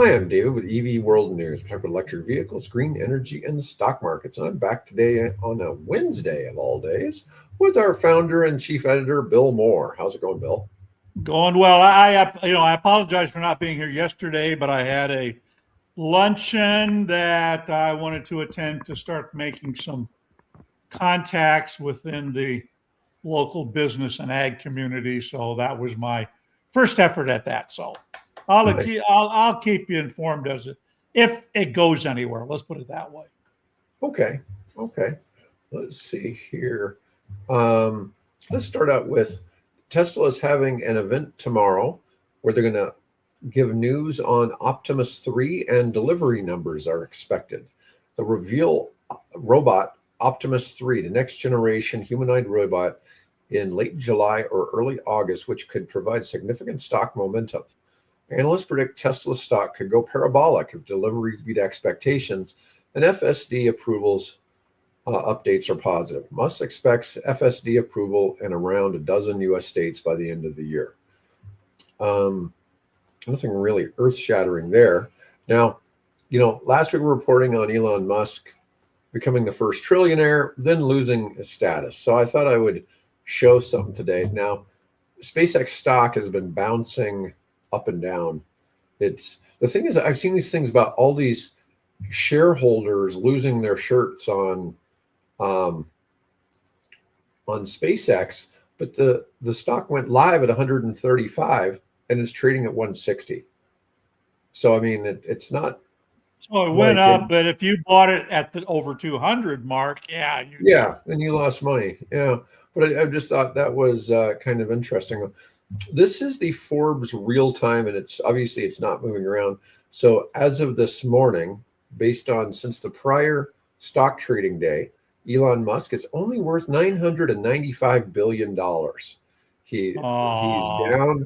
Hi, I'm David with EV World News. We talk about electric vehicles, green energy, and the stock markets. And I'm back today on a Wednesday of all days with our founder and chief editor, Bill Moore. How's it going, Bill? Going well. I apologize for not being here yesterday, but I had a luncheon that I wanted to attend to start making some contacts within the local business and ag community. So that was my first effort at that. So Nice. I'll keep you informed if it goes anywhere. Let's put it that way. Okay. Let's see here. Let's start out with Tesla is having an event tomorrow where they're going to give news on Optimus 3 and delivery numbers are expected. The reveal robot Optimus 3, the next generation humanoid robot, in late July or early August, which could provide significant stock momentum. Analysts predict Tesla stock could go parabolic if deliveries beat expectations and FSD approvals updates are positive. Musk expects FSD approval in around a dozen U.S. states by the end of the year. Nothing really earth-shattering there. Now, last week we were reporting on Elon Musk becoming the first trillionaire, then losing his status. So I thought I would show something today. Now, SpaceX stock has been bouncing up and down. The thing is, I've seen these things about all these shareholders losing their shirts on SpaceX, but the stock went live at 135 and it's trading at 160. So I mean, it's not. So it went up, but if you bought it at the over 200 mark, then you lost money. Yeah, but I just thought that was kind of interesting. This is the Forbes real time, and it's not moving around. So as of this morning, based on since the prior stock trading day, Elon Musk is only worth $995 billion. He's down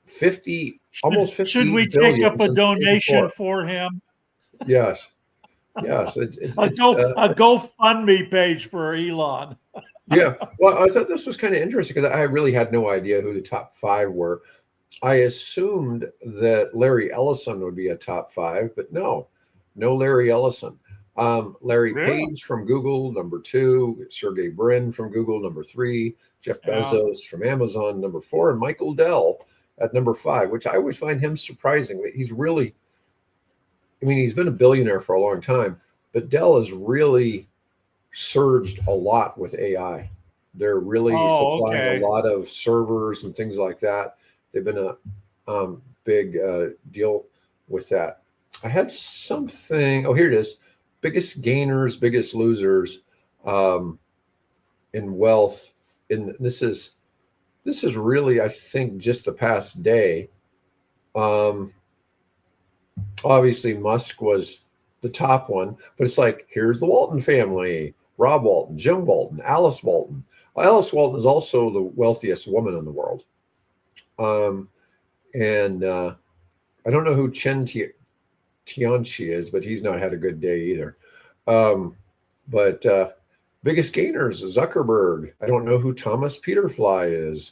50, almost 50 Should we take up a donation for him? Yes. A GoFundMe page for Elon. Yeah. Well, I thought this was kind of interesting because I really had no idea who the top five were. I assumed that Larry Ellison would be a top five, but no Larry Ellison. Larry Page from Google, number 2, Sergey Brin from Google, number 3, Jeff Bezos from Amazon, number 4, and Michael Dell at number 5, which I always find him surprising. He's really, he's been a billionaire for a long time, but Dell has really surged a lot with AI. They're really supplying a lot of servers and things like that. They've been a big deal with that. I had something. Oh, here it is. Biggest gainers, biggest losers in wealth. And this is really, I think, just the past day. Obviously, Musk was the top one, but it's like, here's the Walton family: Rob Walton, Jim Walton, Alice Walton. Well, Alice Walton is also the wealthiest woman in the world. And I don't know who Chen Tianchi is, but he's not had a good day either. But biggest gainers, Zuckerberg. I don't know who Thomas Peterfly is.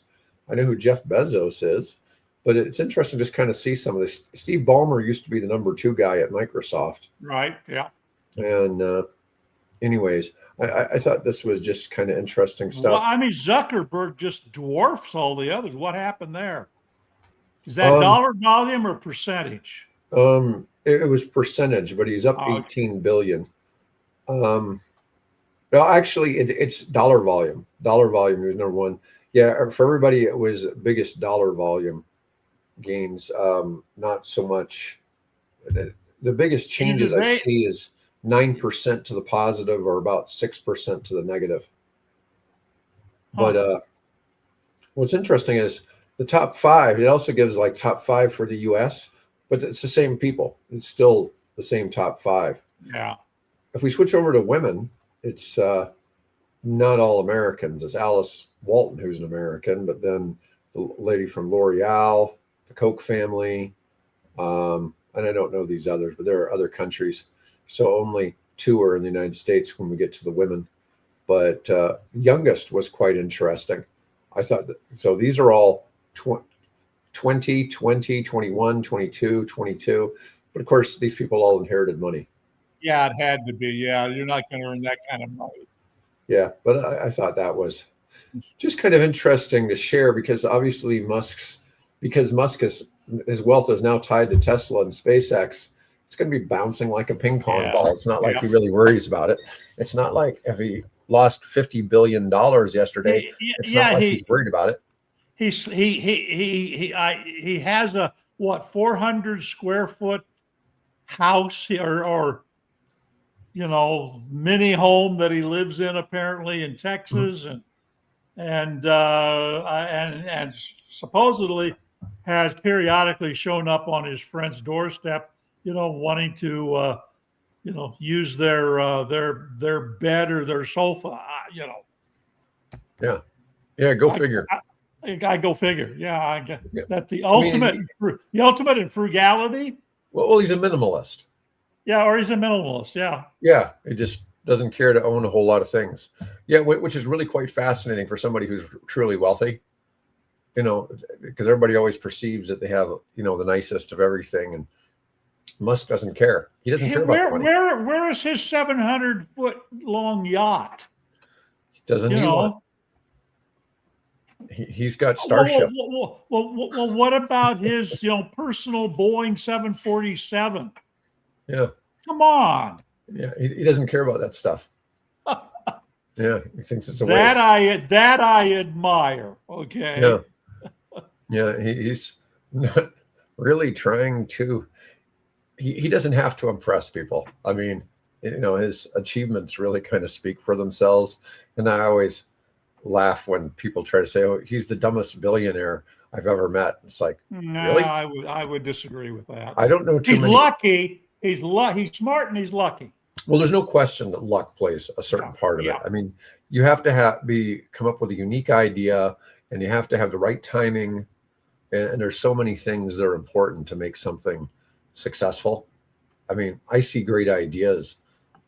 I know who Jeff Bezos is, but it's interesting to just kind of see some of this. Steve Ballmer used to be the number 2 guy at Microsoft. Right. Yeah. And anyways, I thought this was just kind of interesting stuff. Well, Zuckerberg just dwarfs all the others. What happened there? Is that dollar volume or percentage? It was percentage, but he's up 18 billion. Well, actually, it's dollar volume. Dollar volume was number 1. Yeah, for everybody, it was biggest dollar volume gains. Not so much. The biggest changes I see is 9% to the positive, or about 6% to the negative. But what's interesting is the top 5. It also gives like top 5 for the U.S., but it's the same people. It's still the same top 5. Yeah. If we switch over to women, it's not all Americans. It's Alice Walton, who's an American, but then the lady from L'Oreal, the Koch family, and I don't know these others, but there are other countries. So only 2 are in the United States when we get to the women. But youngest was quite interesting. I thought so. These are all 20, 20, 21, 22, 22. But of course, these people all inherited money. Yeah, it had to be. Yeah, you're not going to earn that kind of money. Yeah, but I thought that was just kind of interesting to share because obviously Musk is, his wealth is now tied to Tesla and SpaceX. It's going to be bouncing like a ping pong ball. It's not like he really worries about it. It's not like if he lost $50 billion yesterday, it's not like he's worried about it. He has a 400 square foot house or mini home that he lives in apparently in Texas, and supposedly has periodically shown up on his friend's doorstep, wanting to use their bed or their sofa, Yeah, go figure. I go figure. Yeah, I get that the ultimate in frugality. Well, he's a minimalist. Yeah, or he's a minimalist. Yeah. Yeah, he just doesn't care to own a whole lot of things. Yeah, which is really quite fascinating for somebody who's truly wealthy. Because everybody always perceives that they have, the nicest of everything, and Musk doesn't care. He doesn't care about money. Where is his 700-foot long yacht? He doesn't need one. He's got Starship. Well, what about his, personal Boeing 747? Yeah. Come on. Yeah, he doesn't care about that stuff. Yeah, he thinks it's a waste. That I admire. Okay. Yeah. Yeah, he's not really trying to. He doesn't have to impress people. I mean, his achievements really kind of speak for themselves. And I always laugh when people try to say, "Oh, he's the dumbest billionaire I've ever met." It's like, no, really? I would disagree with that. I don't know too many. Lucky. He's smart and he's lucky. Well, there's no question that luck plays a certain part of it. I mean, you have to come up with a unique idea, and you have to have the right timing. And there's so many things that are important to make something successful. I mean, I see great ideas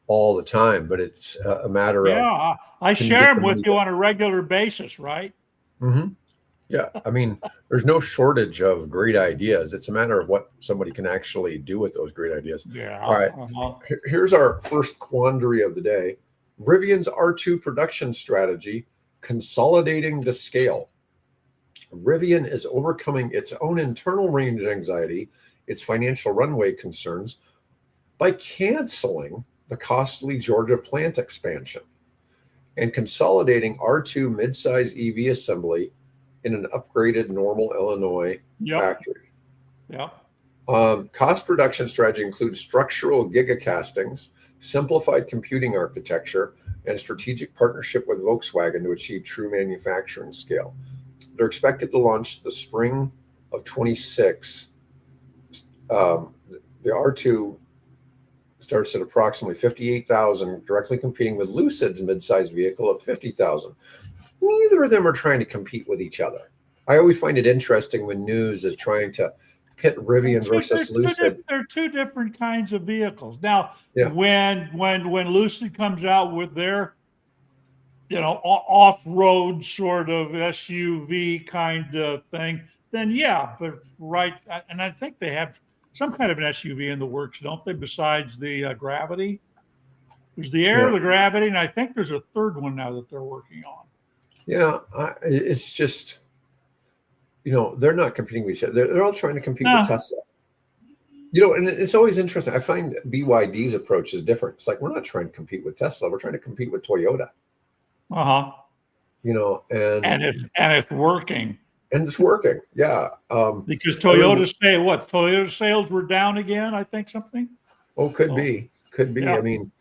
all the time, but it's a matter of. Yeah, I share them with you on a regular basis, right? Mm-hmm. Yeah, I mean, there's no shortage of great ideas. It's a matter of what somebody can actually do with those great ideas. Yeah. All right. Here's our first quandary of the day. Rivian's R2 production strategy, consolidating the scale. Rivian is overcoming its own internal range anxiety, its financial runway concerns, by canceling the costly Georgia plant expansion and consolidating R2 midsize EV assembly in an upgraded Normal, Illinois factory. Yeah. Cost reduction strategy includes structural gigacastings, simplified computing architecture, and strategic partnership with Volkswagen to achieve true manufacturing scale. They're expected to launch the spring of 26. The R2 starts at approximately $58,000, directly competing with Lucid's midsize vehicle of $50,000. Neither of them are trying to compete with each other. I always find it interesting when news is trying to pit Rivian versus Lucid. They're two different kinds of vehicles. Now, when Lucid comes out with their, off-road sort of SUV kind of thing, then but right, and I think they have some kind of an SUV in the works, don't they? Besides the Gravity, there's the Air, the Gravity, and I think there's a third one now that they're working on. Yeah, it's just, they're not competing with each other. They're all trying to compete with Tesla. And it's always interesting. I find BYD's approach is different. It's like, we're not trying to compete with Tesla. We're trying to compete with Toyota. And it's working. And it's working. Yeah. Because Toyota sales were down again, I think something. Oh, could be. Yeah. I mean,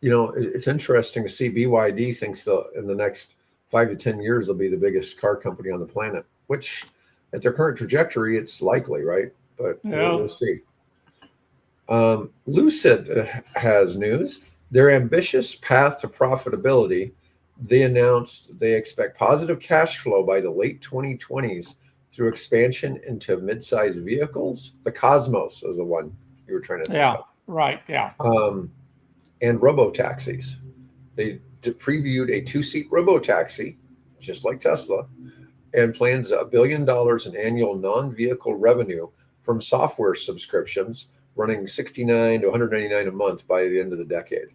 it's interesting to see BYD thinks in the next 5 to 10 years, they'll be the biggest car company on the planet, which at their current trajectory, it's likely, right? But we'll see. Lucid has news. Their ambitious path to profitability, they announced they expect positive cash flow by the late 2020s through expansion into mid-sized vehicles. The Cosmos is the one you were trying to think of. Right, yeah. And robo-taxis. They previewed a 2-seat robo-taxi, just like Tesla, and plans $1 billion in annual non-vehicle revenue from software subscriptions, running 69 to 199 a month by the end of the decade.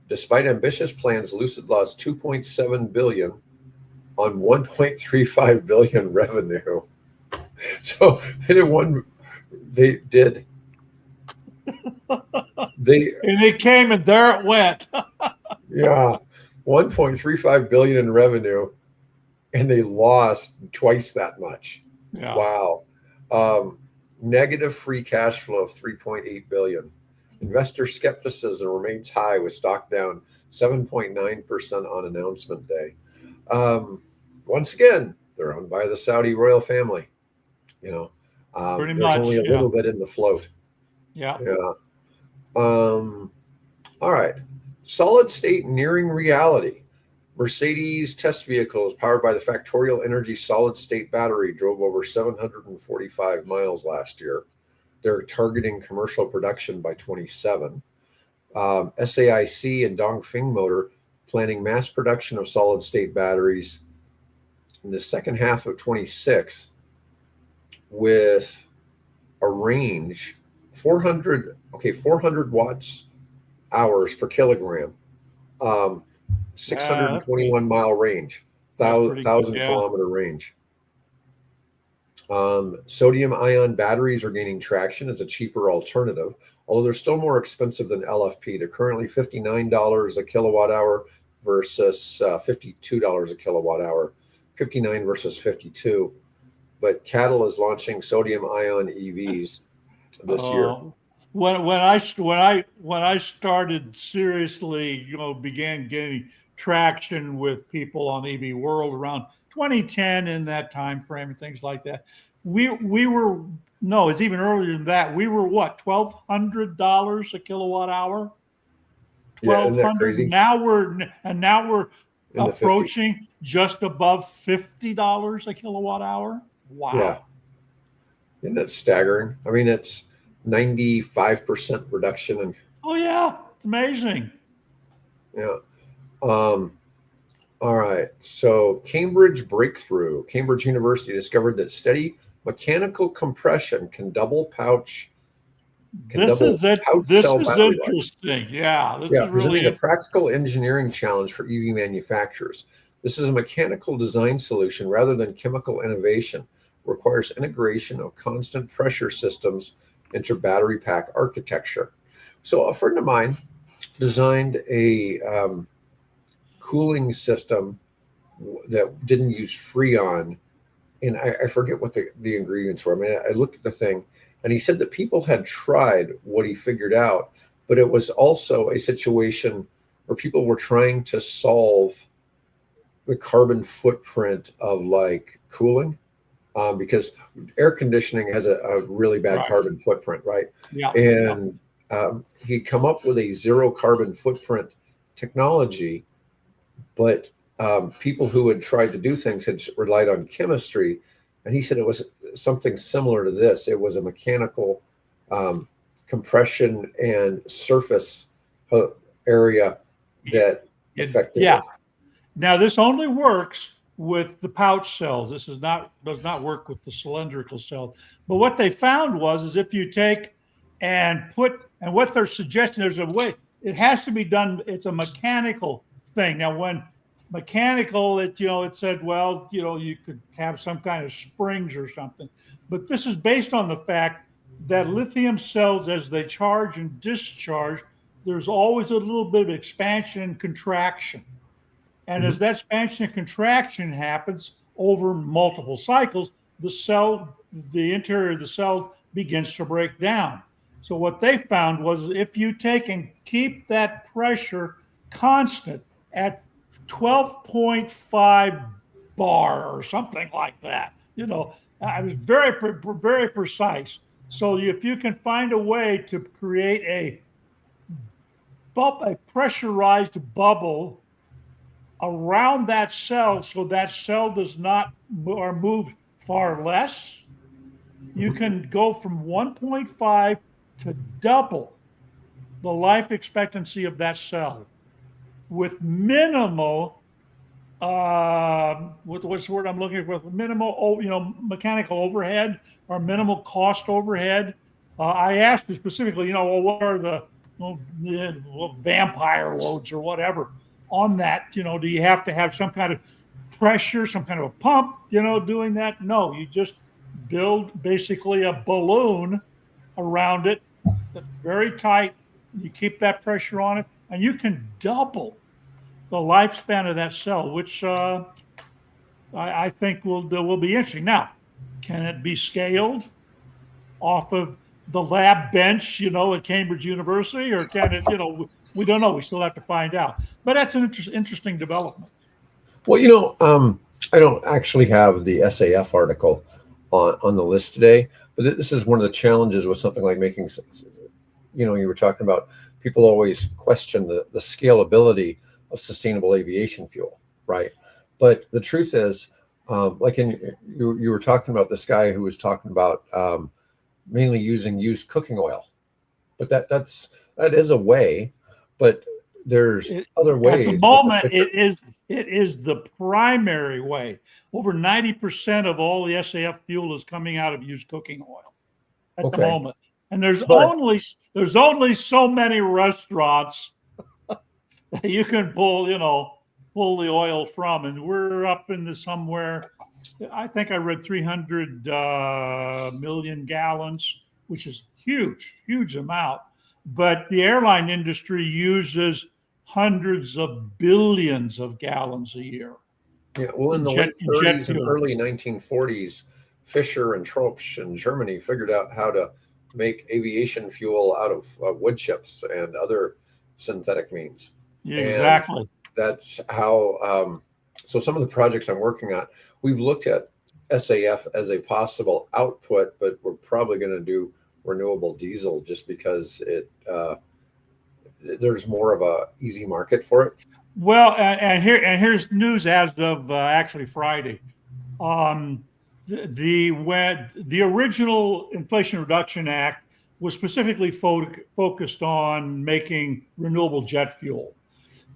Despite ambitious plans, Lucid lost 2.7 billion on 1.35 billion revenue. So they did and it came and there it went. yeah, 1.35 billion in revenue, and they lost twice that much. Yeah. Wow. Negative free cash flow of 3.8 billion. Investor skepticism remains high, with stock down 7.9% on announcement day. Once again, they're owned by the Saudi royal family. Pretty there's much, only a yeah. little bit in the float. Yeah. All right. Solid state nearing reality. Mercedes test vehicles powered by the Factorial Energy solid state battery drove over 745 miles last year. They're targeting commercial production by 27. SAIC and Dongfeng Motor planning mass production of solid state batteries in the second half of 26, with a range 400 watts hours per kilogram, 621 mile range, 1,000 kilometer range. Sodium ion batteries are gaining traction as a cheaper alternative, although they're still more expensive than LFP. They're currently $59 a kilowatt hour versus $52 a kilowatt hour, 59 versus 52. But Cattle is launching sodium ion EVs this year. When I started seriously, began getting traction with people on EV World around 2010, in that time frame and things like that, we were, no, it's even earlier than that. We were what, $1,200 a kilowatt hour? $1,200. Now we're in approaching just above $50 a kilowatt hour. Wow. Yeah. Isn't that staggering? I mean, it's 95% reduction in. Oh yeah, it's amazing. Yeah. All right. So Cambridge University discovered that steady mechanical compression can double pouch. This is interesting. Yeah. This is presenting a practical engineering challenge for EV manufacturers. This is a mechanical design solution rather than chemical innovation. Requires integration of constant pressure systems into battery pack architecture. So a friend of mine designed a cooling system that didn't use Freon, and I forget what the ingredients were. I mean, I looked at the thing, and he said that people had tried what he figured out, but it was also a situation where people were trying to solve the carbon footprint of like cooling. Because air conditioning has a really bad carbon footprint, right? Yeah. And he'd come up with a zero carbon footprint technology, but people who had tried to do things had relied on chemistry. And he said it was something similar to this. It was a mechanical compression and surface area that affected it. Now, this only works with the pouch cells. This does not work with the cylindrical cells. But what they found is if you take and what they're suggesting, there's a way, it has to be done, it's a mechanical thing. Now, when mechanical, it said, well, you could have some kind of springs or something. But this is based on the fact that lithium cells, as they charge and discharge, there's always a little bit of expansion and contraction. And as that expansion and contraction happens over multiple cycles, the interior of the cell begins to break down. So what they found was if you take and keep that pressure constant at 12.5 bar or something like that, I was very precise. So if you can find a way to create a pressurized bubble around that cell, so that cell does not or move far less, you can go from 1.5 to double the life expectancy of that cell with minimal what's the word I'm looking for? Minimal, mechanical overhead or minimal cost overhead. I asked you specifically, well, what are the vampire loads or whatever on that? Do you have to have some kind of pressure, some kind of a pump, doing that? No, you just build basically a balloon around it that's very tight. You keep that pressure on it, and you can double the lifespan of that cell, which I think will be interesting. Now, can it be scaled off of the lab bench, at Cambridge University, or can it, we don't know. We still have to find out. But that's an interesting development. Well, I don't actually have the SAF article on the list today, but this is one of the challenges with something like making, you were talking about people always question the scalability of sustainable aviation fuel, right? But the truth is, you were talking about this guy who was talking about mainly using used cooking oil, but that is a way, but there's other ways. At the moment, it is the primary way. Over 90% of all the SAF fuel is coming out of used cooking oil at the moment. And there's only so many restaurants that you can pull the oil from, and we're up in the somewhere. I think I read 300 million gallons, which is huge amount. But the airline industry uses hundreds of billions of gallons a year. Yeah, well, in the late 30s and early 1940s, Fischer and Tropsch in Germany figured out how to make aviation fuel out of wood chips and other synthetic means. Exactly. And that's how. So some of the projects I'm working on, we've looked at SAF as a possible output, but we're probably going to do renewable diesel just because there's more of a easy market for it. Well, and here's news as of actually Friday. The original Inflation Reduction Act was specifically focused on making renewable jet fuel.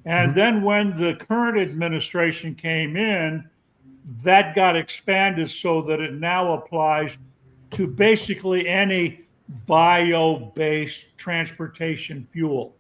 And then when the current administration came in, that got expanded so that it now applies to basically any bio-based transportation fuel.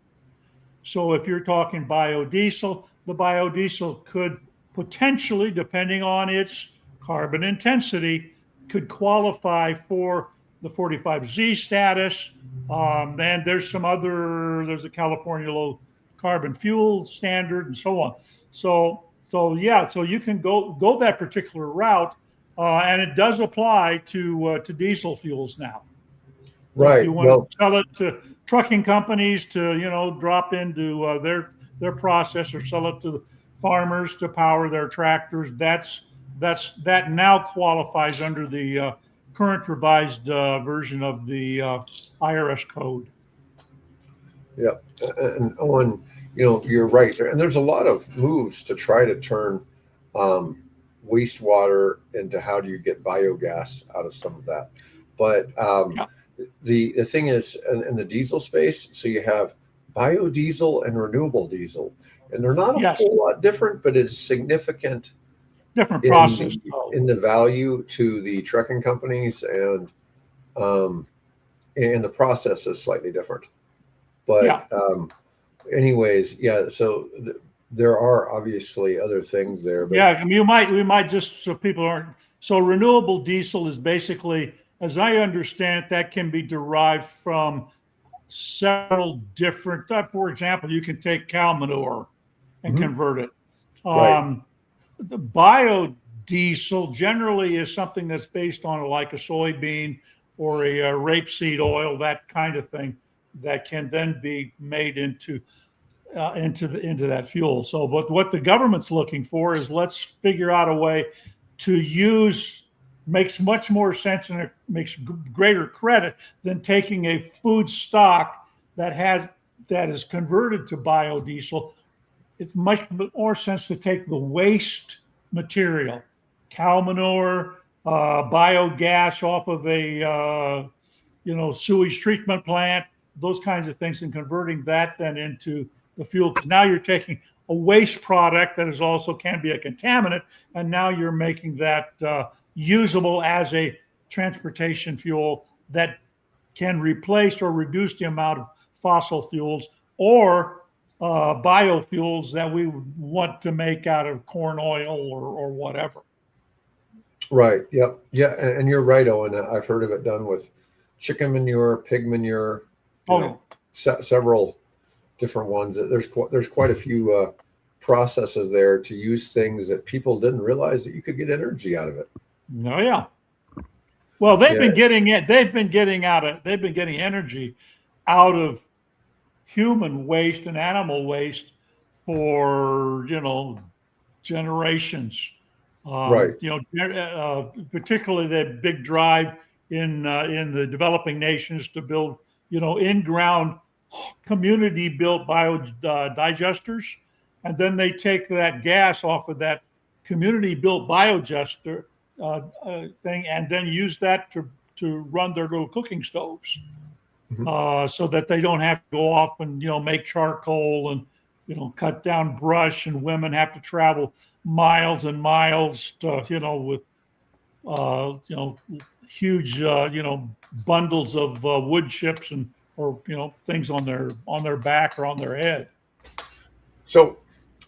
So if you're talking biodiesel, the biodiesel could potentially, depending on its carbon intensity, could qualify for the 45Z status. And there's a California low carbon fuel standard and so on. So you can go that particular route, and it does apply to diesel fuels now. Right. If you want to sell it to trucking companies to drop into their process, or sell it to farmers to power their tractors, that now qualifies under the current revised version of the IRS code. Yeah, and Owen, you're right, and there's a lot of moves to try to turn wastewater into how do you get biogas out of some of that. But the thing is, in the diesel space, so you have biodiesel and renewable diesel, and they're not a whole lot different, but it's significant different process in the value to the trucking companies, and the process is slightly different. But anyways, so there are obviously other things there. But we might just, so people aren't. So renewable diesel is basically, as I understand it, that can be derived from several different. For example, you can take cow manure and convert it. The biodiesel generally is something that's based on like a soybean or a rapeseed oil, that kind of thing, that can then be made into that fuel. So, but what the government's looking for is, let's figure out a way to makes much more sense, and it makes greater credit than taking a food stock that is converted to biodiesel. It's much more sense to take the waste material, cow manure, biogas off of a sewage treatment plant, those kinds of things, and converting that then into the fuel, because now you're taking a waste product that is also can be a contaminant, and now you're making that usable as a transportation fuel that can replace or reduce the amount of fossil fuels or biofuels that we would want to make out of corn oil or whatever. Right. Yep. Yeah. And you're right, Owen. I've heard of it done with chicken manure, pig manure, several different ones. There's quite a few processes there to use things that people didn't realize that you could get energy out of it. Oh yeah. Well, they've been getting it. They've been getting energy out of human waste and animal waste for generations. Right. Particularly the big drive in the developing nations to build in-ground community-built biodigesters, and then they take that gas off of that community-built biodigester thing, and then use that to run their little cooking stoves, so that they don't have to go off and make charcoal and cut down brush, and women have to travel miles and miles to with huge bundles of wood chips or things on their back or on their head. So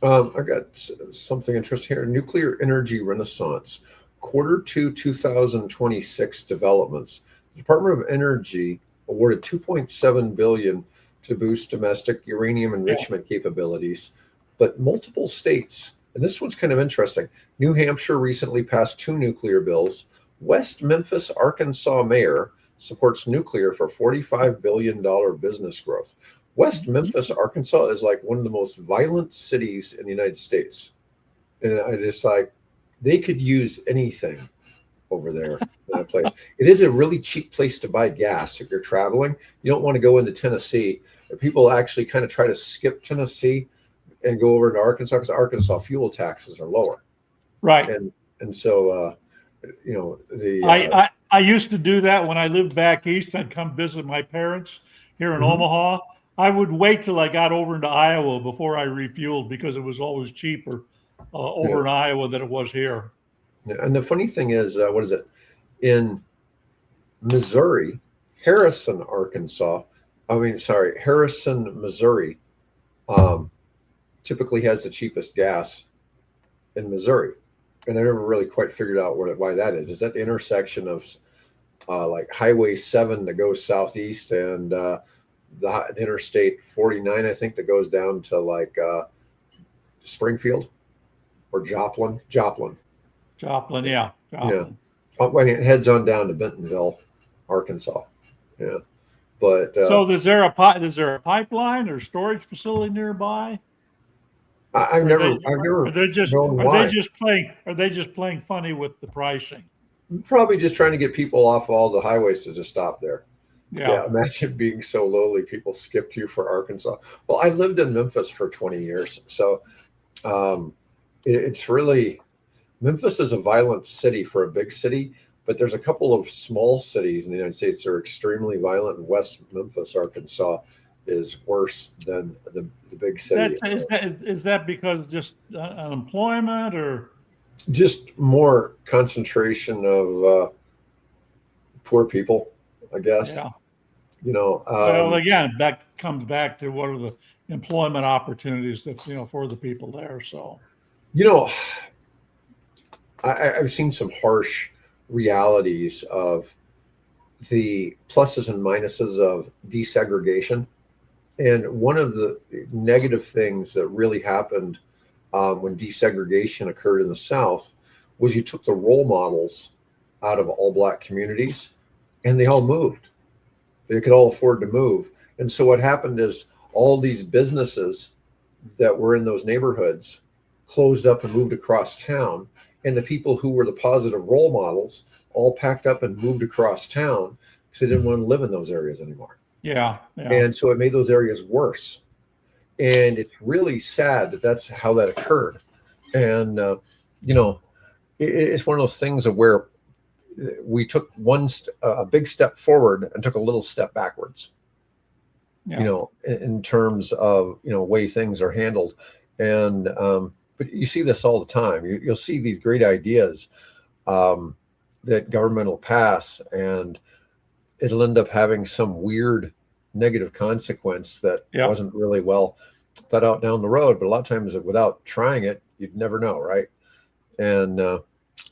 I got something interesting here. Nuclear energy renaissance. Q2 2026 developments. The Department of Energy awarded $2.7 billion to boost domestic uranium enrichment capabilities, but multiple states, and this one's kind of interesting. New Hampshire recently passed 2 nuclear bills. West Memphis, Arkansas mayor supports nuclear for $45 billion business growth. West Memphis, Arkansas is like one of the most violent cities in the United States. And I just they could use anything over there in that place. It is a really cheap place to buy gas if you're traveling. You don't want to go into Tennessee. People actually kind of try to skip Tennessee and go over to Arkansas because Arkansas fuel taxes are lower. Right. And so, I used to do that when I lived back east. I'd come visit my parents here in Omaha. I would wait till I got over into Iowa before I refueled because it was always cheaper over in Iowa than it was here. And the funny thing is, in Missouri, Harrison, Missouri, typically has the cheapest gas in Missouri. And I never really quite figured out why that is. Is that the intersection of like Highway 7 that goes southeast and the Interstate 49, I think, that goes down to like Springfield or Joplin? Joplin, yeah. Joplin. Yeah. When it heads on down to Bentonville, Arkansas. Yeah. But so is there a pipeline or storage facility nearby? I've never. Are they just playing funny with the pricing? Probably just trying to get people off all the highways to just stop there. Yeah. Imagine being so lowly, people skipped you for Arkansas. Well, I lived in Memphis for 20 years, so it's really, Memphis is a violent city for a big city, but there's a couple of small cities in the United States that are extremely violent, and West Memphis, Arkansas, is worse than the big city. Is that because of just unemployment or just more concentration of poor people, I guess? Yeah. Well, again, that comes back to what are the employment opportunities that for the people there. So, I've seen some harsh realities of the pluses and minuses of desegregation. And one of the negative things that really happened when desegregation occurred in the South was you took the role models out of all Black communities and they all moved. They could all afford to move. And so what happened is all these businesses that were in those neighborhoods closed up and moved across town. And the people who were the positive role models all packed up and moved across town because they didn't want to live in those areas anymore. Yeah. And so it made those areas worse. And it's really sad that that's how that occurred. And, it's one of those things of where we took a big step forward and took a little step backwards. you know, in terms of, you know, way things are handled. And but you see this all the time. You'll see these great ideas um, that government will pass, and it'll end up having some weird negative consequence that Yeah. wasn't really well thought out down the road. But a lot of times, without trying it, you'd never know, right? And I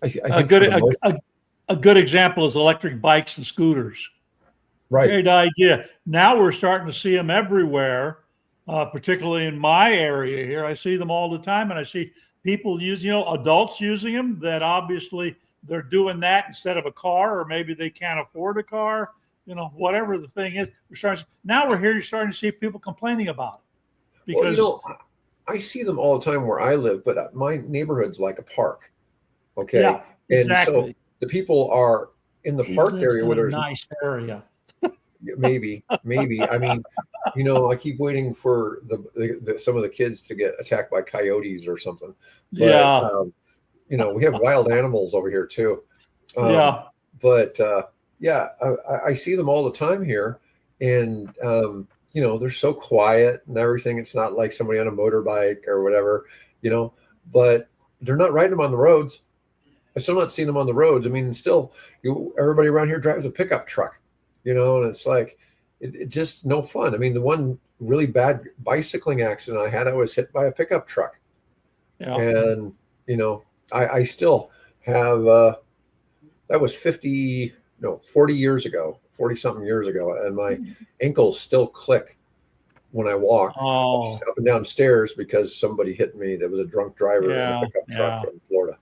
A think good for the most, a good example is electric bikes and scooters. right. Great idea. Now we're starting to see them everywhere, particularly in my area here. I see them all the time, and I see people using, adults using them that obviously they're doing that instead of a car, or maybe they can't afford a car, whatever the thing is. Now we're here, you're starting to see people complaining about it Well, you because, know, I see them all the time where I live, but my neighborhood's like a park. Okay. yeah, And so exactly. the people are in the He park lives area in where a there's nice area. maybe. I mean, I keep waiting for some of the kids to get attacked by coyotes or something. But, Yeah, we have wild animals over here too. Um, yeah, but yeah, I see them all the time here. And, they're so quiet and everything. It's not like somebody on a motorbike or whatever, but they're not riding them on the roads. I'm still not seeing them on the roads. I mean, still, everybody around here drives a pickup truck, and it's like, it just no fun. I mean, the one really bad bicycling accident I had, I was hit by a pickup truck, yeah. and I still have that was 40 years ago, 40 something years ago, and my ankles still click when I walk Oh, up and down stairs because somebody hit me. That was a drunk driver in a yeah, pickup truck yeah. in Florida.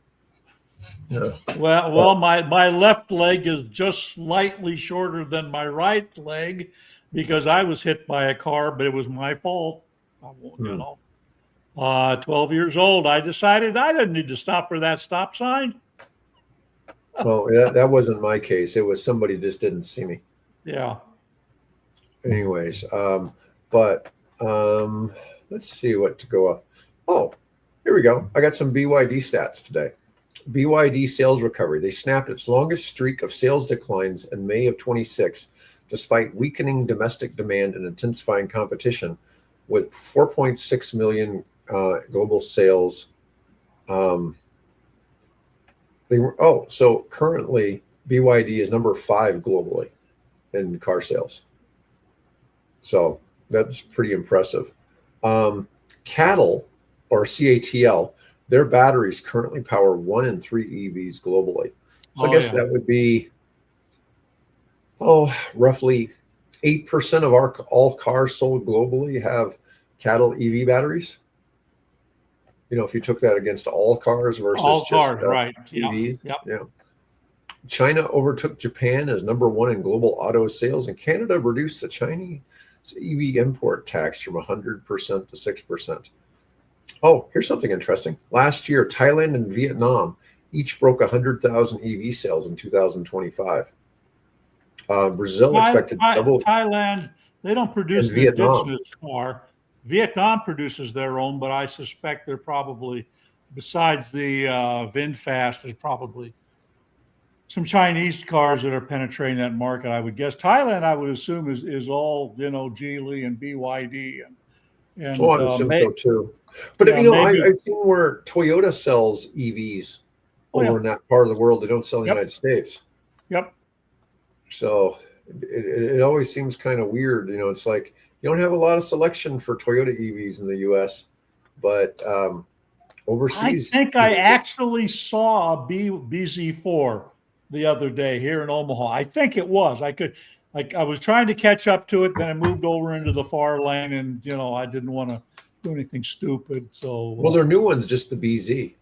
Yeah. Well, my left leg is just slightly shorter than my right leg because I was hit by a car, but it was my fault. Hmm. 12 years old, I decided I didn't need to stop for that stop sign. Well, that wasn't my case. It was somebody just didn't see me. Yeah. Anyways, but let's see what to go off. Oh, here we go. I got some BYD stats today. BYD sales recovery. They snapped its longest streak of sales declines in May of 26, despite weakening domestic demand and intensifying competition, with 4.6 million global sales. So currently BYD is number 5 globally in car sales. So that's pretty impressive. Cattle, or CATL, their batteries currently power 1 in 3 EVs globally. So I guess Yeah. that would be, roughly 8% of all cars sold globally have cattle EV batteries. If you took that against all cars versus All just cars, right. Yep. EV. Yep. Yeah. China overtook Japan as number 1 in global auto sales, and Canada reduced the Chinese EV import tax from 100% to 6%. Oh, here's something interesting. Last year, Thailand and Vietnam each broke 100,000 EV sales in 2025. Brazil expected double, Thailand, they don't produce and the Vietnam. indigenous car. Vietnam produces their own, but I suspect they're probably, besides the VinFast, there's probably some Chinese cars that are penetrating that market. I would guess Thailand, I would assume, is all Geely and BYD Oh, and I assume so too. But maybe. I've seen where Toyota sells EVs Oh over yeah. in that part of the world. They don't sell in the Yep. United States. Yep. So it always seems kind of weird. It's like you don't have a lot of selection for Toyota EVs in the US, but I overseas, think I actually saw a BZ4 the other day here in Omaha. I think it was. I was trying to catch up to it, then I moved over into the far lane, and I didn't want to do anything stupid. So well, their new one's just the BZ.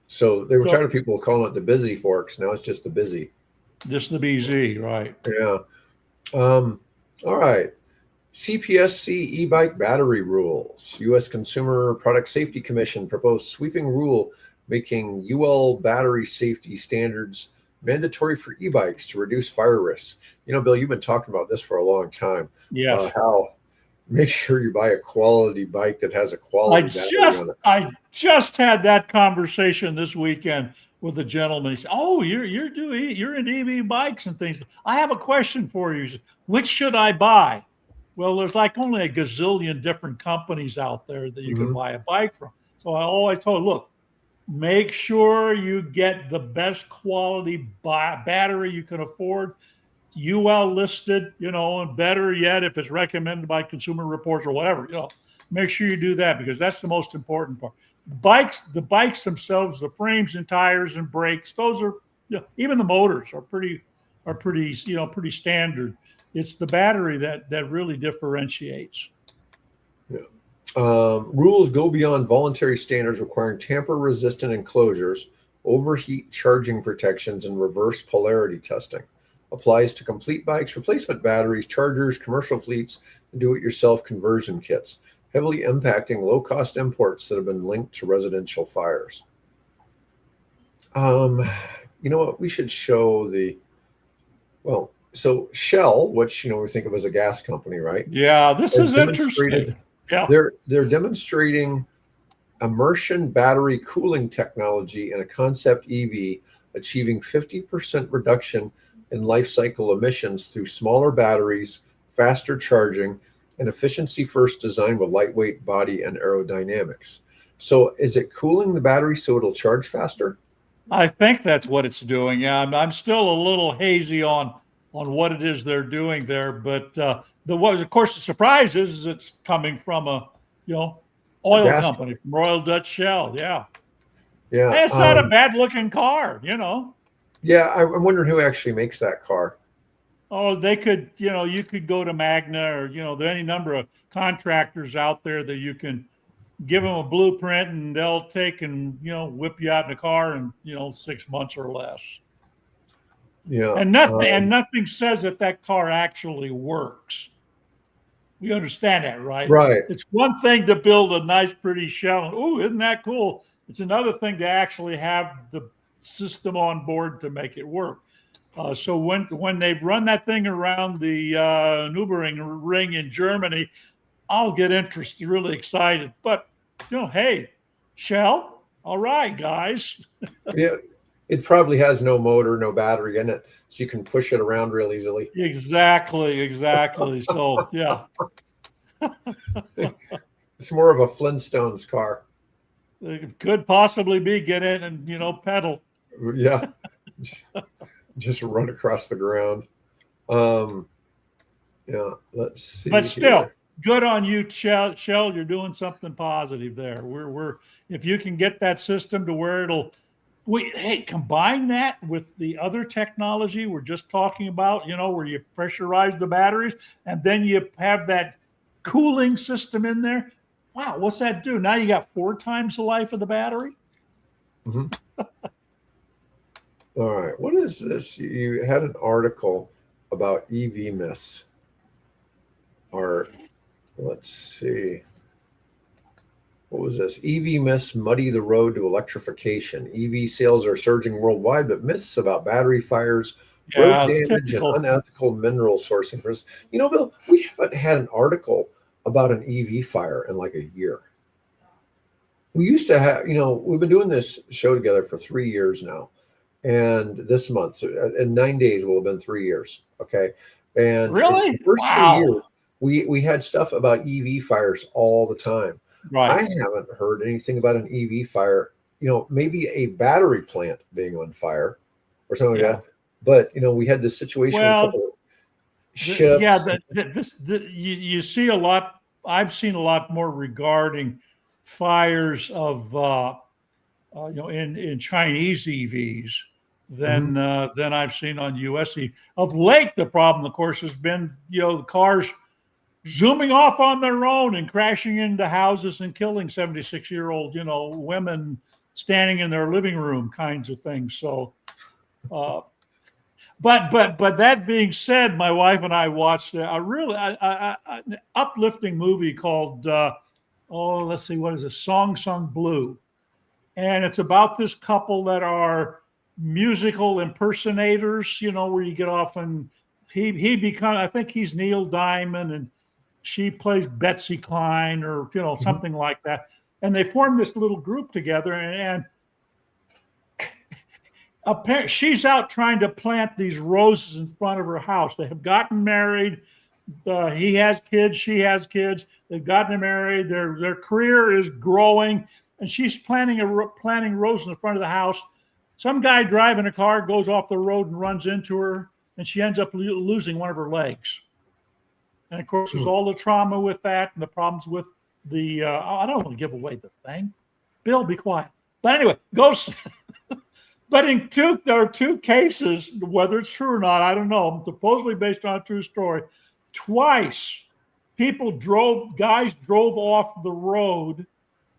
So they were tired of people calling it the busy forks. Now it's just the busy. Just the BZ, right? Yeah. All right. CPSC e-bike battery rules. U.S. Consumer Product Safety Commission proposed sweeping rule making UL battery safety standards mandatory for e-bikes to reduce fire risks. Bill, you've been talking about this for a long time. Yes. How make sure you buy a quality bike that has a quality battery on it. I just had that conversation this weekend with a gentleman. He said, "Oh, you're into EV bikes and things. I have a question for you. Which should I buy?" Well, there's like only a gazillion different companies out there that you can Hmm. buy a bike from. So I always told, look, make sure you get the best quality battery you can afford, UL listed, and better yet, if it's recommended by Consumer Reports or whatever, make sure you do that because that's the most important part. The bikes themselves, the frames and tires and brakes, those are, even the motors are pretty standard. It's the battery that really differentiates. Yeah. Rules go beyond voluntary standards requiring tamper-resistant enclosures, overheat charging protections, and reverse polarity testing. Applies to complete bikes, replacement batteries, chargers, commercial fleets, and do-it-yourself conversion kits, heavily impacting low-cost imports that have been linked to residential fires. You know what? We should show so Shell, which we think of as a gas company, right? Yeah, this Has is demonstrated interesting. Yeah. they're demonstrating immersion battery cooling technology in a concept EV, achieving 50% reduction in life cycle emissions through smaller batteries, faster charging, and efficiency first design with lightweight body and aerodynamics. So is it cooling the battery so it'll charge faster? I think that's what it's doing. Yeah, I'm still a little hazy on what it is they're doing there, but of course the surprise is it's coming from a oil Gas company, from Royal Dutch Shell. Yeah, Yeah. and it's not a bad looking car. Yeah, I'm wondering who actually makes that car. Oh, they could, you could go to Magna or there are any number of contractors out there that you can give them a blueprint and they'll take and whip you out in a car in 6 months or less. Yeah. And nothing says that car actually works. We understand that, right? Right. It's one thing to build a nice, pretty shell. And, ooh, isn't that cool? It's another thing to actually have the system on board to make it work. So when they run that thing around the Nürburgring ring in Germany, I'll get interested, really excited. But hey, Shell, all right, guys. Yeah. It probably has no motor, no battery in it, so you can push it around real easily. Exactly. So yeah, It's more of a Flintstones car. it could possibly be get in and pedal. Yeah. Just run across the ground. Yeah, let's see. But still, good on you, Shell. You're doing something positive there. We're if you can get that system to where combine that with the other technology we're just talking about, where you pressurize the batteries and then you have that cooling system in there. Wow, what's that do? Now you got 4 times the life of the battery. Mm-hmm. All right, what is this? You had an article about EV myths. Or let's see. What was this? EV myths muddy the road to electrification. EV sales are surging worldwide, but myths about battery fires, road damage, typical, and unethical mineral sourcing. Bill, we haven't had an article about an EV fire in like a year. We used to have, we've been doing this show together for 3 years now. And this month, in 9 days, will have been 3 years. Okay. And really? The first wow. 2 years, we had stuff about EV fires all the time. Right. I haven't heard anything about an EV fire, maybe a battery plant being on fire or something like that. But, we had this situation with a couple of ships. You see a lot. I've seen a lot more regarding fires of, in Chinese EVs than I've seen on US. Of late, the problem, of course, has been, the cars zooming off on their own and crashing into houses and killing 76-year-old, women standing in their living room kinds of things. So, but that being said, my wife and I watched a really an uplifting movie called, let's see, what is it? Song Sung Blue. And it's about this couple that are musical impersonators, where you get off and he becomes, I think he's Neil Diamond and she plays Betsy Klein or, something like that. And they form this little group together and She's out trying to plant these roses in front of her house. They have gotten married. He has kids. She has kids. They've gotten married. Their career is growing, and she's planting roses in the front of the house. Some guy driving a car goes off the road and runs into her, and she ends up losing one of her legs. And of course, there's all the trauma with that, and the problems with the. I don't want to give away the thing. Bill, be quiet. But anyway, goes. But there are two cases, whether it's true or not, I don't know, supposedly based on a true story. Twice, guys drove off the road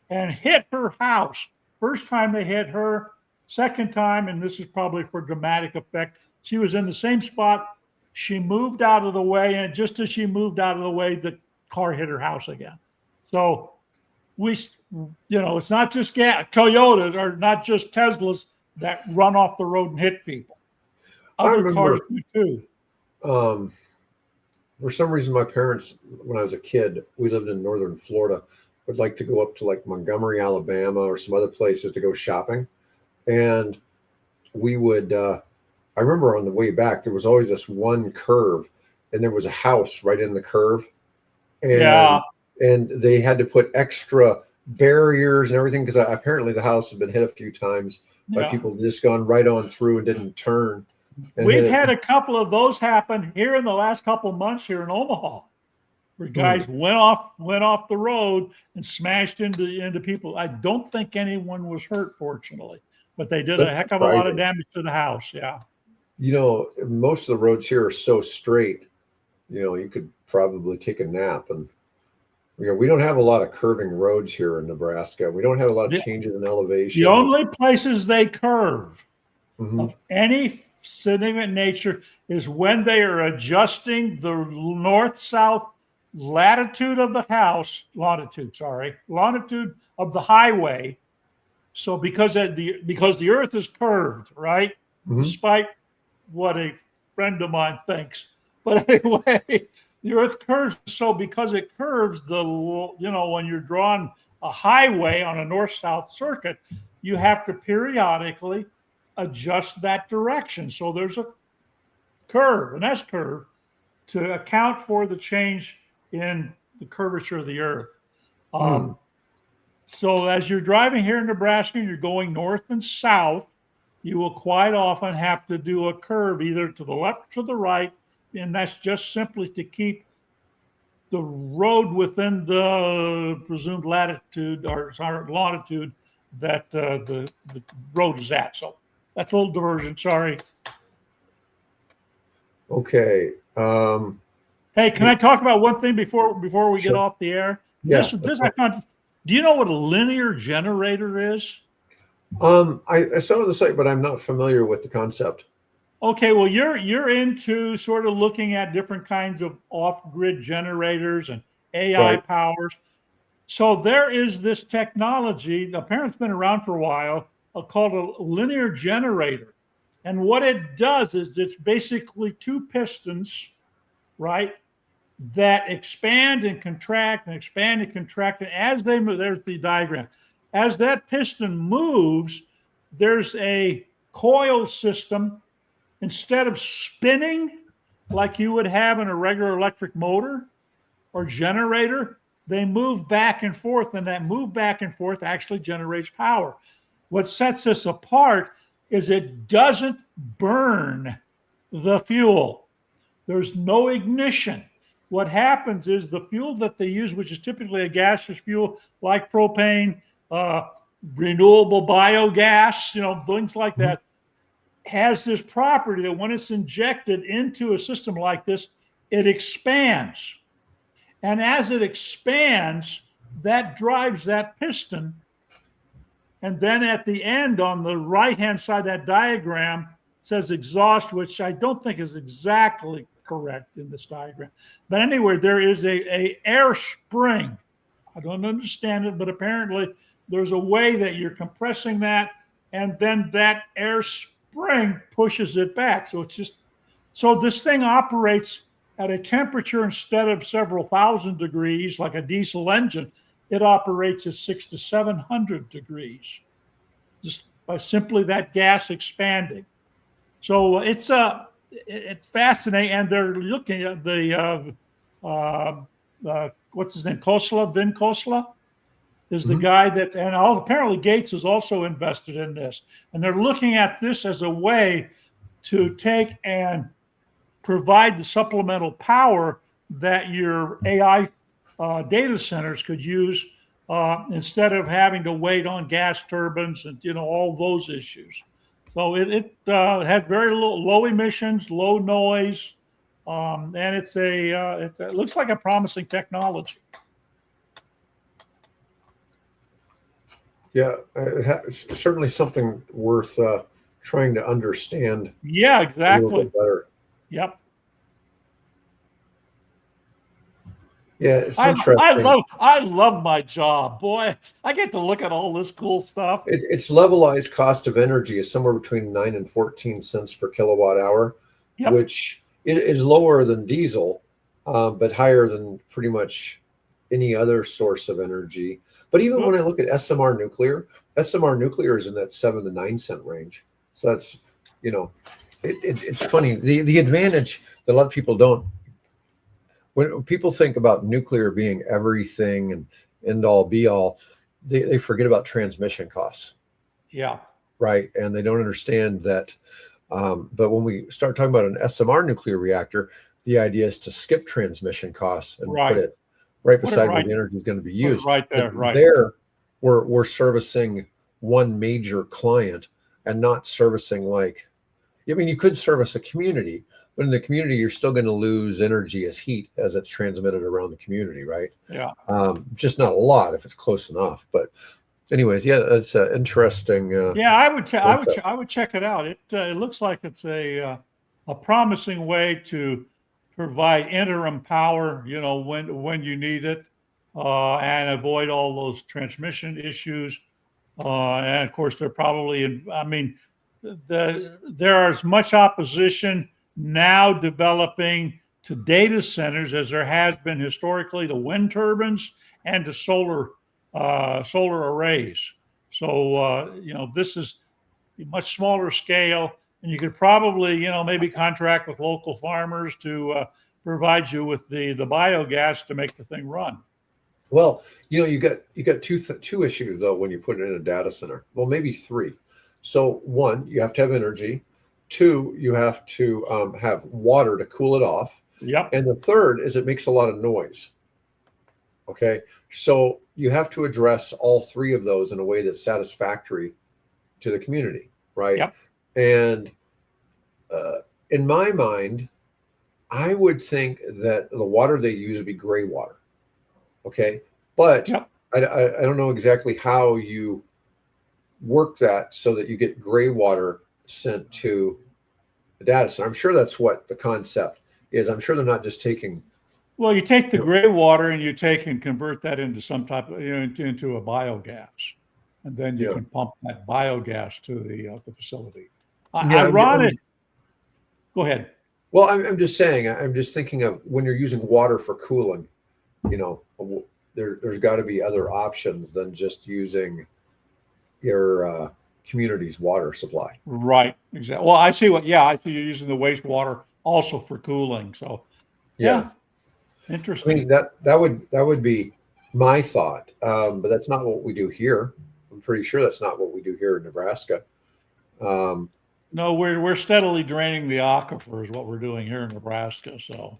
and hit her house. First time they hit her, second time, and this is probably for dramatic effect, she was in the same spot. She moved out of the way, and just as she moved out of the way, the car hit her house again. So it's not just Toyotas or not just Teslas that run off the road and hit people. Other cars do too. For some reason, my parents, when I was a kid, we lived in northern Florida, would like to go up to like Montgomery, Alabama, or some other places to go shopping. And we would, I remember on the way back, there was always this one curve, and there was a house right in the curve. And they had to put extra barriers and everything because apparently the house had been hit a few times by people just gone right on through and didn't turn. We've had a couple of those happen here in the last couple of months here in Omaha, where guys went off the road and smashed into people. I don't think anyone was hurt, fortunately, but they did a heck of a lot of damage to the house. Yeah. Most of the roads here are so straight, you could probably take a nap. And we don't have a lot of curving roads here in Nebraska. We don't have a lot of changes in elevation. The only places they curve of any significant nature is when they are adjusting the north-south longitude of the highway. So because the earth is curved, right? Despite what a friend of mine thinks. But anyway, the earth curves. So because it curves, when you're drawing a highway on a north-south circuit, you have to periodically adjust that direction. So there's a curve, an S curve, to account for the change in the curvature of the earth. So as you're driving here in Nebraska and you're going north and south, you will quite often have to do a curve either to the left or to the right, and that's just simply to keep the road within the presumed latitude or longitude that the road is at. So that's a little diversion. Sorry. Okay. Hey, can I talk about one thing before we get off the air? Yeah. This I found. Do you know what a linear generator is? I saw the site, but I'm not familiar with the concept. Okay, well, you're into sort of looking at different kinds of off-grid generators and AI powers. So there is this technology, apparently it's been around for a while, called a linear generator. And what it does is it's basically two pistons, right, that expand and contract and expand and contract. And as they move, there's the diagram. As that piston moves, there's a coil system. Instead of spinning like you would have in a regular electric motor or generator, they move back and forth, and that move back and forth actually generates power. What sets this apart is it doesn't burn the fuel. There's no ignition. What happens is the fuel that they use, which is typically a gaseous fuel like propane, renewable biogas, things like that, has this property that when it's injected into a system like this, it expands. And as it expands, that drives that piston. And then at the end on the right-hand side of that diagram, it says exhaust, which I don't think is exactly correct in this diagram. But anyway, there is a air spring. I don't understand it, but apparently there's a way that you're compressing that, and then that air spring pushes it back. So this thing operates at a temperature, instead of several thousand degrees like a diesel engine, it operates at 600 to 700 degrees. Just by simply that gas expanding. So it's fascinating, and they're looking at the what's his name, Vin Khosla is the guy that, and apparently Gates is also invested in this, and they're looking at this as a way to take and provide the supplemental power that your AI data centers could use instead of having to wait on gas turbines and all those issues. So it has very low emissions, low noise, and it looks like a promising technology. Yeah, it's certainly something worth trying to understand. Yeah, exactly. A little bit better. Yep. Yeah, it's interesting. I love my job, boy. I get to look at all this cool stuff. Its levelized cost of energy is somewhere between 9 and 14 cents per kilowatt hour, Yep. which is lower than diesel, but higher than pretty much any other source of energy. But even when I look at SMR nuclear is in that 7 to 9 cent range. So that's, it's funny. The advantage that a lot of people don't, when people think about nuclear being everything and end all be all, they forget about transmission costs. Yeah. Right. And they don't understand that. But when we start talking about an SMR nuclear reactor, the idea is to skip transmission costs and put it right beside where the energy is going to be used. Right there, right. There, we're servicing one major client and not servicing you could service a community, but in the community, you're still going to lose energy as heat as it's transmitted around the community, right? Yeah. Just not a lot if it's close enough. But anyways, yeah, that's interesting. Yeah, I would check it out. It looks like it's a promising way to provide interim power, when you need it, and avoid all those transmission issues. And of course, they're probably, there is much opposition now developing to data centers as there has been historically to wind turbines and to solar arrays. So, this is a much smaller scale. And you could probably, maybe contract with local farmers to provide you with the biogas to make the thing run. Well, you got two issues though when you put it in a data center. Well, maybe three. So one, you have to have energy. Two, you have to have water to cool it off. Yep. And the third is it makes a lot of noise. Okay, so you have to address all three of those in a way that's satisfactory to the community, right? Yep. And in my mind, I would think that the water they use would be gray water. Okay. But yep. I don't know exactly how you work that so that you get gray water sent to the data center. I'm sure that's what the concept is. I'm sure they're not just taking. Well, you take the gray water and you take and convert that into some type of, into a biogas. And then you can pump that biogas to the facility. Ironic. Go ahead. Well, I'm just saying, I'm just thinking of when you're using water for cooling, there's got to be other options than just using your community's water supply. Right. Exactly. Well, I see I see you're using the wastewater also for cooling. So, yeah. Interesting. I mean, that would be my thought, but that's not what we do here. I'm pretty sure that's not what we do here in Nebraska. No, we're steadily draining the aquifer is what we're doing here in Nebraska. So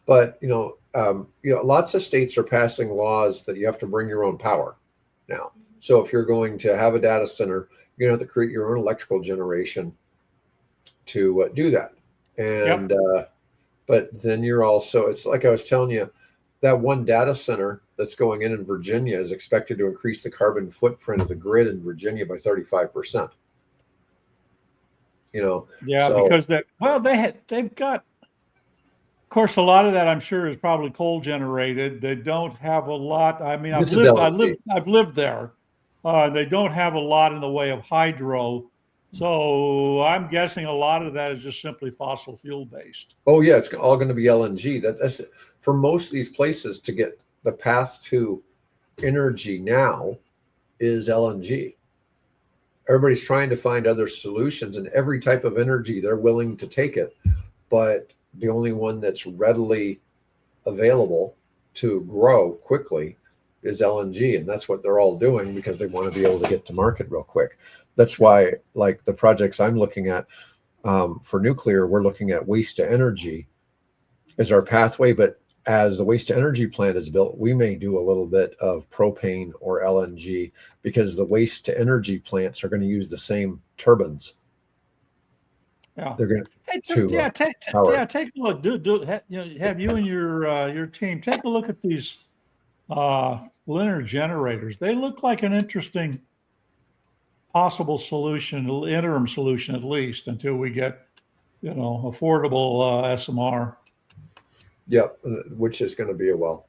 but lots of states are passing laws that you have to bring your own power now. So if you're going to have a data center, you're going to have to create your own electrical generation to do that. And but then you're also, it's like I was telling you, that one data center that's going in Virginia is expected to increase the carbon footprint of the grid in Virginia by 35%. Because they've got, of course, a lot of that I'm sure is probably coal generated. They don't have a lot. I mean, I've lived there. They don't have a lot in the way of hydro. So I'm guessing a lot of that is just simply fossil fuel based. Oh yeah, it's all going to be LNG. That's for most of these places to get the path to energy now is LNG. everybody's trying to find other solutions, and every type of energy they're willing to take it, but the only one that's readily available to grow quickly is LNG, and that's what they're all doing because they want to be able to get to market real quick. That's why, like the projects I'm looking at for nuclear, we're looking at waste to energy as our pathway, but as the waste to energy plant is built, we may do a little bit of propane or LNG because the waste to energy plants are going to use the same turbines. Yeah. They're going Hey, to take a look. Have you and your team take a look at these linear generators. They look like an interesting possible solution, interim solution at least, until we get, affordable SMR. Yep, which is going to be a while.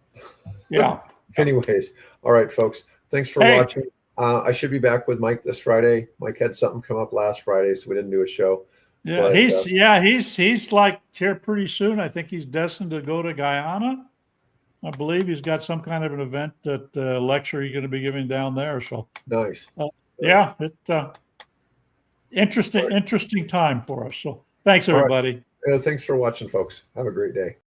Yeah. Anyways, all right, folks. Thanks for watching. I should be back with Mike this Friday. Mike had something come up last Friday, so we didn't do a show. Yeah, but, he's like here pretty soon. I think he's destined to go to Guyana. I believe he's got some kind of an event that lecture he's going to be giving down there. So nice. Yeah, it's interesting time for us. So thanks, everybody. Thanks for watching, folks. Have a great day.